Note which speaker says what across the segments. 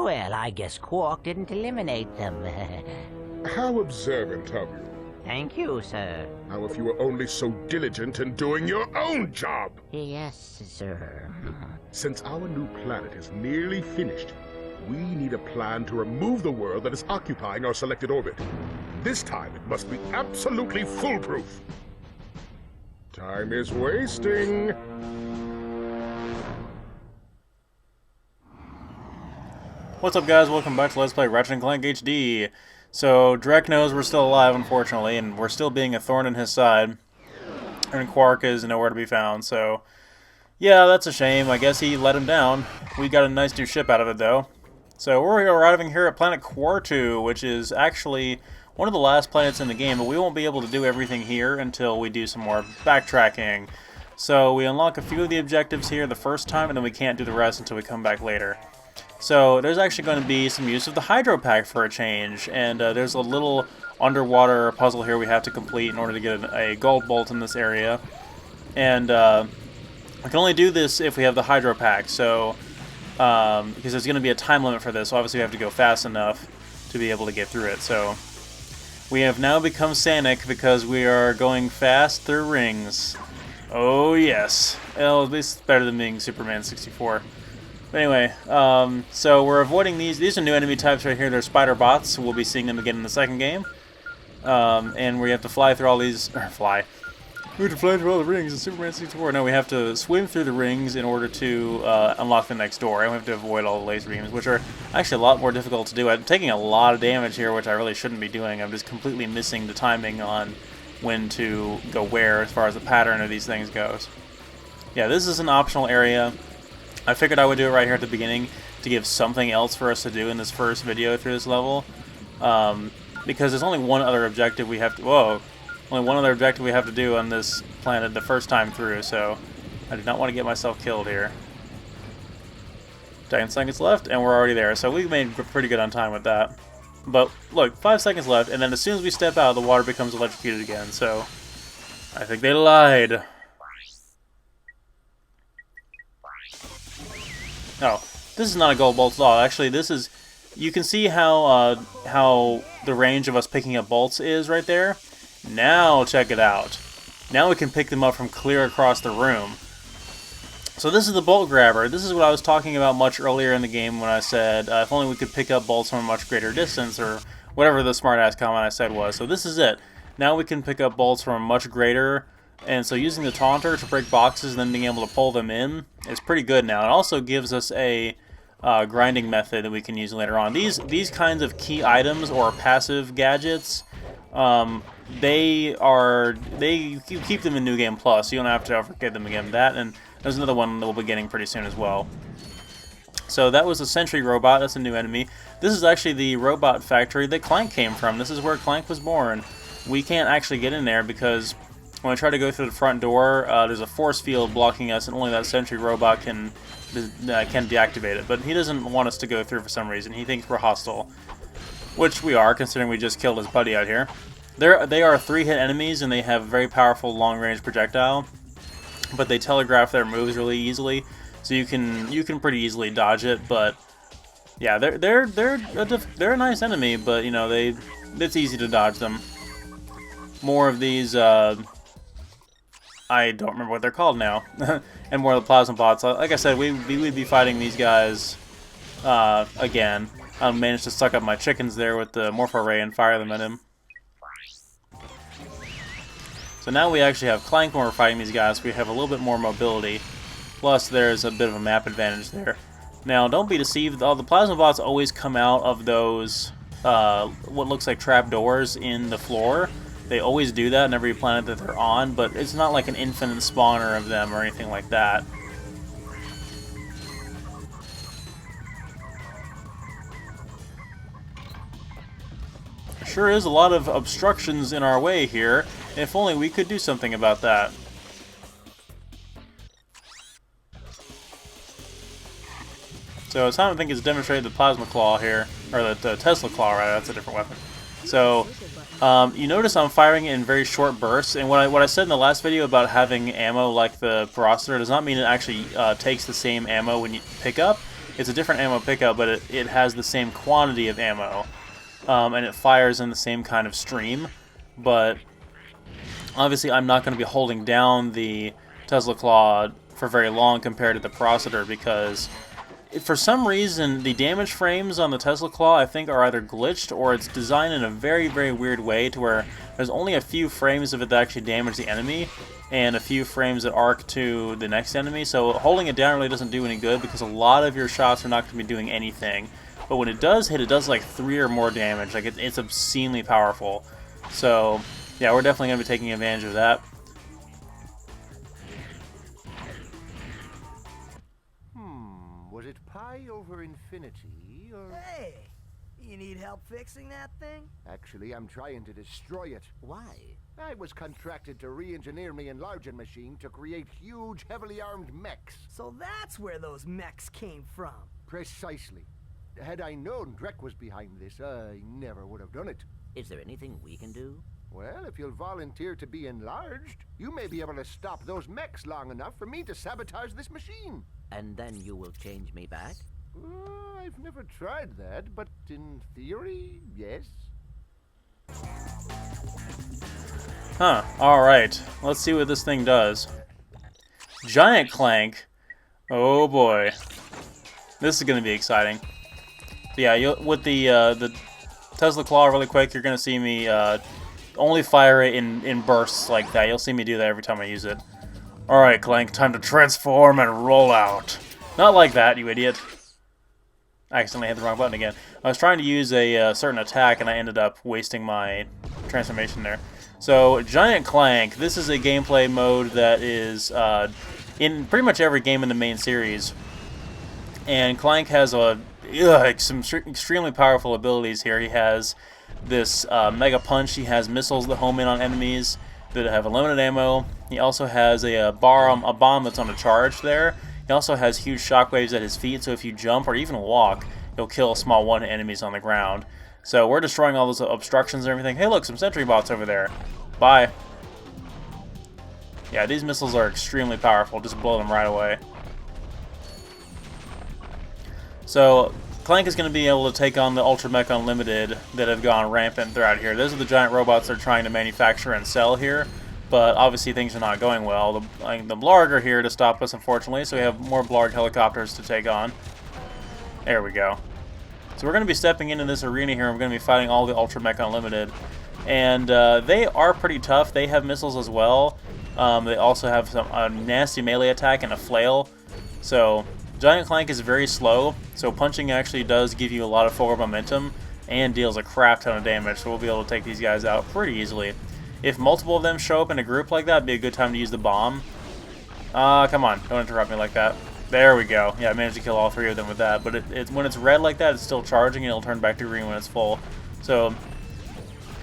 Speaker 1: Well, I guess Quark didn't eliminate them.
Speaker 2: How observant of you.
Speaker 1: Thank you, sir.
Speaker 2: Now, if you were only so diligent in doing your own job!
Speaker 1: Yes, sir.
Speaker 2: Since our new planet is nearly finished, we need a plan to remove the world that is occupying our selected orbit. This time, it must be absolutely foolproof. Time is wasting.
Speaker 3: What's up, guys? Welcome back to Let's Play Ratchet and Clank HD. So, Drek knows we're still alive, unfortunately, and we're still being a thorn in his side. And Quark is nowhere to be found, so... yeah, that's a shame. I guess he let him down. We got a nice new ship out of it, though. So, we're arriving here at planet Quartu, which is actually one of the last planets in the game, but we won't be able to do everything here until we do some more backtracking. So, we unlock a few of the objectives here the first time, and then we can't do the rest until we come back later. So there's actually going to be some use of the hydro pack for a change, and there's a little underwater puzzle here we have to complete in order to get a gold bolt in this area. And we can only do this if we have the hydro pack, so because there's going to be a time limit for this, so obviously we have to go fast enough to be able to get through it. So we have now become Sanic because we are going fast through rings. Oh yes, well, at least it's better than being Superman 64. But anyway, so we're avoiding these. These are new enemy types right here. They're spider bots, so we'll be seeing them again in the second game. And we have to fly through all these... We have to fly through all the rings in Superman 64. No, we have to swim through the rings in order to unlock the next door. And we have to avoid all the laser beams, which are actually a lot more difficult to do. I'm taking a lot of damage here, which I really shouldn't be doing. I'm just completely missing the timing on when to go where as far as the pattern of these things goes. Yeah, this is an optional area. I figured I would do it right here at the beginning to give something else for us to do in this first video through this level, because there's only one other objective we have to. Only one other objective we have to do on this planet the first time through. So I do not want to get myself killed here. 10 seconds left, and we're already there. So we made pretty good on time with that. But look, 5 seconds left, and then as soon as we step out, the water becomes electrocuted again. So I think they lied. Oh, this is not a gold bolt at all. Actually, this is... you can see how the range of us picking up bolts is right there. Now check it out. Now we can pick them up from clear across the room. So this is the bolt grabber. This is what I was talking about much earlier in the game when I said if only we could pick up bolts from a much greater distance, or whatever the smart-ass comment I said was. So this is it. Now we can pick up bolts from a much greater... and so using the taunter to break boxes and then being able to pull them in is pretty good now. It also gives us a grinding method that we can use later on. These kinds of key items or passive gadgets, you keep them in New Game Plus. You don't have to ever get them again. That, and there's another one that we'll be getting pretty soon as well. So that was a Sentry robot. That's a new enemy. This is actually the robot factory that Clank came from. This is where Clank was born. We can't actually get in there because when I try to go through the front door, there's a force field blocking us, and only that Sentry robot can deactivate it. But he doesn't want us to go through for some reason. He thinks we're hostile, which we are, considering we just killed his buddy out here. They are 3-hit enemies, and they have a very powerful long-range projectile, but they telegraph their moves really easily, so you can pretty easily dodge it. But yeah, they're a nice enemy, but you know it's easy to dodge them. More of these. I don't remember what they're called now. And more of the plasma bots. Like I said, we'd be fighting these guys again. I managed to suck up my chickens there with the Morpho Ray and fire them at him. So now we actually have Clank when we're fighting these guys. We have a little bit more mobility. Plus, there's a bit of a map advantage there. Now, don't be deceived. All the plasma bots always come out of those what looks like trap doors in the floor. They always do that in every planet that they're on, but it's not like an infinite spawner of them or anything like that. There sure is a lot of obstructions in our way here. If only we could do something about that. So it's time I think it's demonstrated the plasma claw here, or the Tesla claw, right? That's a different weapon. So you notice I'm firing in very short bursts, and what I said in the last video about having ammo like the Processor does not mean it actually takes the same ammo when you pick up. It's a different ammo pickup, but it has the same quantity of ammo, and it fires in the same kind of stream. But obviously, I'm not going to be holding down the Tesla Claw for very long compared to the Processor, because for some reason, the damage frames on the Tesla Claw, I think, are either glitched or it's designed in a very, very weird way to where there's only a few frames of it that actually damage the enemy and a few frames that arc to the next enemy. So holding it down really doesn't do any good because a lot of your shots are not going to be doing anything. But when it does hit, it does like 3 or more damage. Like it's obscenely powerful. So yeah, we're definitely going to be taking advantage of that.
Speaker 4: Was it pi over infinity, or...
Speaker 5: Hey! You need help fixing that thing?
Speaker 4: Actually, I'm trying to destroy it.
Speaker 5: Why?
Speaker 4: I was contracted to re-engineer my enlarging machine to create huge, heavily armed mechs.
Speaker 5: So that's where those mechs came from.
Speaker 4: Precisely. Had I known Drek was behind this, I never would have done it.
Speaker 1: Is there anything we can do?
Speaker 4: Well, if you'll volunteer to be enlarged, you may be able to stop those mechs long enough for me to sabotage this machine.
Speaker 1: And then you will change me back?
Speaker 4: I've never tried that, but in theory, yes.
Speaker 3: Huh, alright. Let's see what this thing does. Giant Clank. Oh boy. This is going to be exciting. Yeah, with the Tesla Claw really quick, you're going to see me only fire it in bursts like that. You'll see me do that every time I use it. Alright, Clank, time to transform and roll out. Not like that, you idiot. I accidentally hit the wrong button again. I was trying to use a certain attack, and I ended up wasting my transformation there. So, Giant Clank, this is a gameplay mode that is in pretty much every game in the main series. And Clank has some extremely powerful abilities here. He has this Mega Punch. He has missiles that home in on enemies that have unlimited ammo. He also has a bomb that's on a charge there. He also has huge shockwaves at his feet, so if you jump or even walk, he'll kill small one-hit enemies on the ground. So we're destroying all those obstructions and everything. Hey look, some sentry bots over there. Bye. Yeah, these missiles are extremely powerful. Just blow them right away. So Clank is going to be able to take on the Ultra Mech Unlimited that have gone rampant throughout here. Those are the giant robots they're trying to manufacture and sell here. But obviously things are not going well. The Blarg are here to stop us, unfortunately, so we have more Blarg helicopters to take on. There we go. So we're going to be stepping into this arena here, and we're going to be fighting all the Ultra Mech Unlimited. And they are pretty tough. They have missiles as well. They also have a nasty melee attack and a flail. So Giant Clank is very slow, so punching actually does give you a lot of forward momentum and deals a crap ton of damage, so we'll be able to take these guys out pretty easily. If multiple of them show up in a group like that, it'd be a good time to use the bomb. Come on, don't interrupt me like that. There we go. Yeah, I managed to kill all 3 of them with that, but when it's red like that, it's still charging, and it'll turn back to green when it's full. So,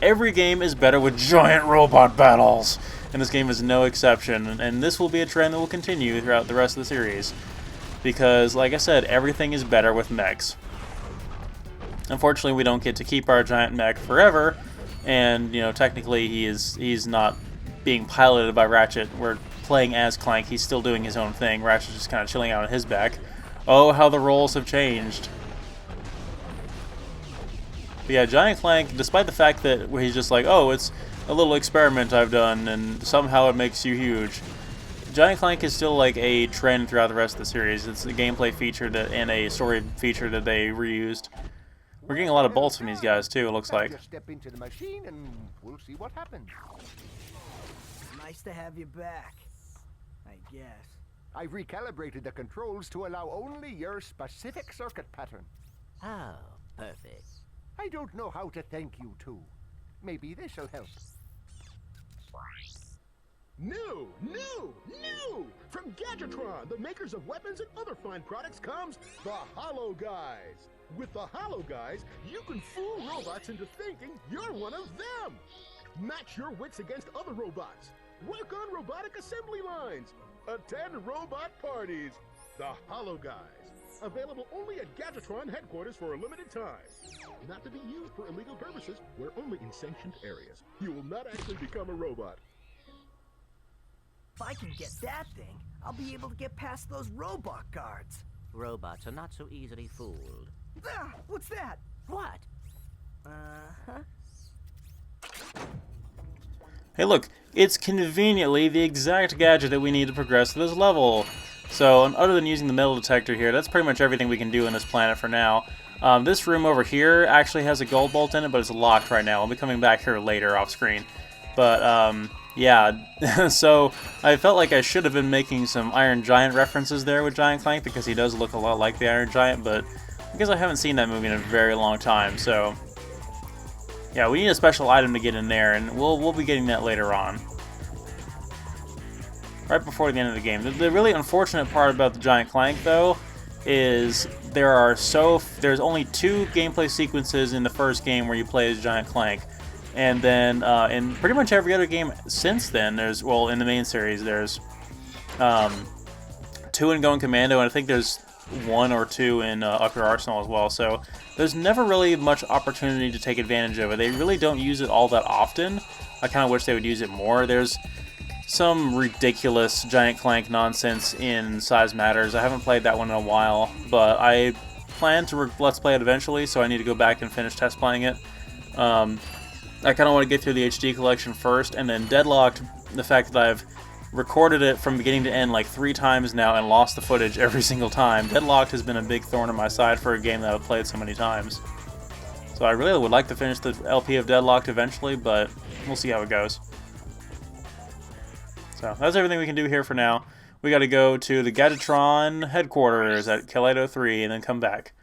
Speaker 3: every game is better with giant robot battles, and this game is no exception, and this will be a trend that will continue throughout the rest of the series. Because, like I said, everything is better with mechs. Unfortunately, we don't get to keep our giant mech forever, and, you know, technically he's not being piloted by Ratchet. We're playing as Clank. He's still doing his own thing. Ratchet's just kind of chilling out on his back. Oh, how the roles have changed. But yeah, Giant Clank, despite the fact that he's just like, oh, it's a little experiment I've done, and somehow it makes you huge. Giant Clank is still like a trend throughout the rest of the series. It's a gameplay feature and a story feature that they reused. We're getting a lot of bolts from these guys too, it looks like.
Speaker 4: Just step into the machine and we'll see what happens.
Speaker 5: Nice to have you back, I guess.
Speaker 4: I've recalibrated the controls to allow only your specific circuit pattern.
Speaker 1: Oh, perfect.
Speaker 4: I don't know how to thank you two. Maybe this'll help.
Speaker 2: New! From Gadgetron, the makers of weapons and other fine products, comes the Hollow Guys. With the Hollow Guys, you can fool robots into thinking you're one of them. Match your wits against other robots. Work on robotic assembly lines. Attend robot parties. The Hollow Guys. Available only at Gadgetron headquarters for a limited time. Not to be used for illegal purposes. We're only in sanctioned areas. You will not actually become a robot.
Speaker 5: If I can get that thing, I'll be able to get past those robot guards.
Speaker 1: Robots are not so easily fooled.
Speaker 5: Ah, what's that?
Speaker 1: What?
Speaker 5: Uh-huh.
Speaker 3: Hey look, it's conveniently the exact gadget that we need to progress to this level. So, other than using the metal detector here, that's pretty much everything we can do on this planet for now. This room over here actually has a gold bolt in it, but it's locked right now. I'll be coming back here later off screen. But, yeah, so I felt like I should have been making some Iron Giant references there with Giant Clank, because he does look a lot like the Iron Giant, but because I haven't seen that movie in a very long time, so yeah, we need a special item to get in there, and we'll be getting that later on. Right before the end of the game. The really unfortunate part about the Giant Clank, though, is there's only 2 gameplay sequences in the first game where you play as Giant Clank. And then in pretty much every other game since then, well, in the main series, there's 2 in Going Commando, and I think there's 1 or 2 in Up Your Arsenal as well. So there's never really much opportunity to take advantage of it. They really don't use it all that often. I kind of wish they would use it more. There's some ridiculous Giant Clank nonsense in Size Matters. I haven't played that one in a while, but I plan to Let's Play it eventually, so I need to go back and finish test playing it. I kind of want to get through the HD collection first, and then Deadlocked, the fact that I've recorded it from beginning to end like 3 times now and lost the footage every single time. Deadlocked has been a big thorn in my side for a game that I've played so many times. So I really would like to finish the LP of Deadlocked eventually, but we'll see how it goes. So that's everything we can do here for now. We got to go to the Gadgetron headquarters at Kaleido 3 and then come back.